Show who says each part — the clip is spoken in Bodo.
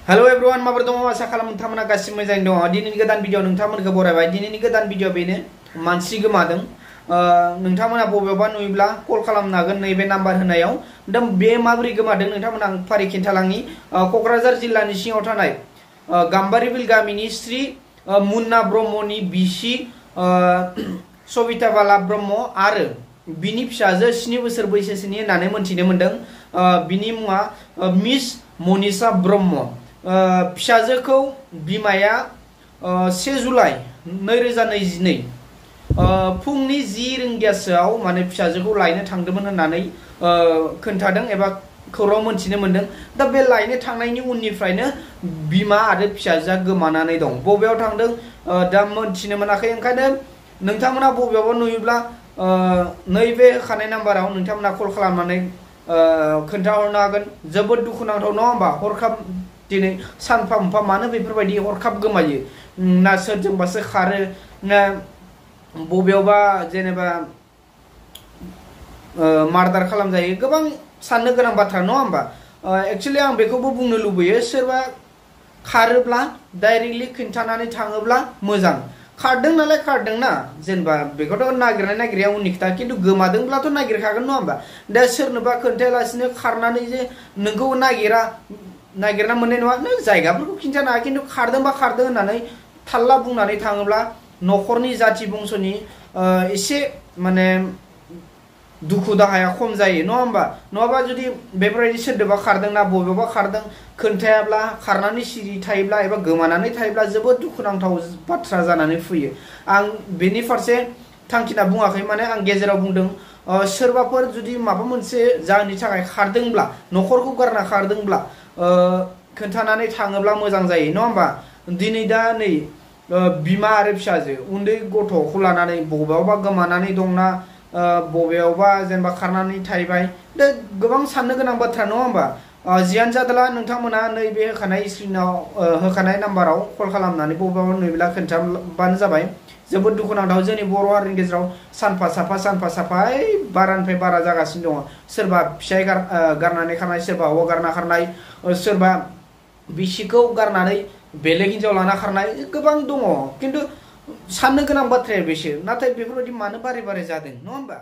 Speaker 1: Hello everyone, माबोरै दङ आसा खालामो नोंथांमोना गासिबो मोजाङै दङ। दिनैनि गोदान भिडिअ नोंथांमोनखौ बरायबाय। दिनैनि गोदान भिडिअ बेनो मानसि गोमादों। नोंथांमोना बबेयावबा नुयोब्ला कल खालामनो हागोन नैबे नाम्बार होनायाव। दा बे माबोरै गोमादों नोंथांमोना आं फारि खिन्थालांनि। क'क्राझार जिल्लानि सिङाव थानाय गाम्बारिबिल गामिनि श्री मुन्ना ब्रह्मनि बिसि सबिता बाला ब्रह्म आरो बिनि फिसाजो 7 बोसोर बैसोनि होननानै मोनथिनो मोनदों। बिनि मुङा मिस मनीषा ब्रह्म। फिसाजोखौ बिमाया 1 जुलाइ 2022 फुंनि 10 रिंगासोआव माने फिसाजोखौ लायनो थांदोंमोन होननानै खोन्थादों एबा खौरां मोनथिनो मोनदों। दा बे लायनो थांनायनि उननिफ्रायनो बिमा आरो फिसाजोआ गोमानानै दं। बबेयाव थांदों दा मोनथिनो मोनाखै। ओंखायनो नोंथांमोना बबेयावबा नुयोब्ला नैबे होखानाय नाम्बाराव नोंथांमोना कल खालामनानै खोन्थाहरनो हागोन। जोबोद दुखुनांथाव नङा होमबा? हरखाब दिनै सानफा मोनफा मानो बेफोरबायदि हरखाब गोमायो? ना सोरजोंबासो खारो ना बबेयावबा जेनेबा मार्डार खालामजायो। गोबां साननो गोनां बाथ्रा नङा होमबा? एक्चुअली आं बेखौबो बुंनो लुबैयो, सोरबा खारोब्ला डाइरेक्टलि खिन्थानानै थाङोब्ला मोजां। खारदों नालाय खारदों ना, जेनेबा बेखौथ' नागिरनाया उननि खोथा, खिन्थु गोमादोंब्लाथ' नागिरखागोन नङा होमबा? दा सोरनोबा खोन्थायालासिनो खारनानै जे नोंखौ नागिरना मोननाय नङा, नों जायगाफोरखौ खिन्थानो हाया, खिन्थु खारदोंबा खारदों होननानै थाल्ला बुंनानै थाङोब्ला न'खरनि जाथि बंस'नि एसे माने दुखु दाहाया खम जायो नङा होमबा? नङाबा जुदि बेफोरबायदि सोरदोंबा खारदोंना बबेयावबा खारदों खोन्थायाब्ला, खारनानै सिरि थायोब्ला एबा गोमानानै थायोब्ला जोबोद दुखुनांथाव बाथ्रा जानानै फैयो। आं बेनि फारसे थांखिना बुङाखै, माने आं गेजेराव बुंदों सोरबाफोर जुदि माबा मोनसे जाहोननि थाखाय खारदोंब्ला, न'खरखौ गारना खारदोंब्ला खोन्थानानै थाङोब्ला मोजां जायो नङा होमबा? दिनै दा नै बिमा आरो फिसाजो उन्दै गथ'खौ लानानै बबेयावबा गोमानानै दंना बबेयावबा जेनेबा खारनानै थाहैबाय। दा गोबां साननो गोनां बाथ्रा नङा होमबा? जियानो जादोला नोंथांमोना नैबे होखानाय स्क्रिनाव होखानाय नाम्बाराव कल खालामनानै बबेयावबा नुयोब्ला खोन्थाबानो जाबाय। जोबोद दुखुनांथाव जोंनि बर' हारिनि गेजेराव सानफा साफा बारानिफ्राय बारा जागासिनो दङ। सोरबा फिसाय गारनानै खारनाय, सोरबा हौवा गारना खारनाय, सोरबा बिसिखौ गारनानै बेलेग हिनजाव लाना खारनाय, गोबां दङ। खिन्थु साननो गोनां बाथ्राया बेसो। नाथाय बेफोरबायदि मानो बारे बारे जादों नङा होमबा?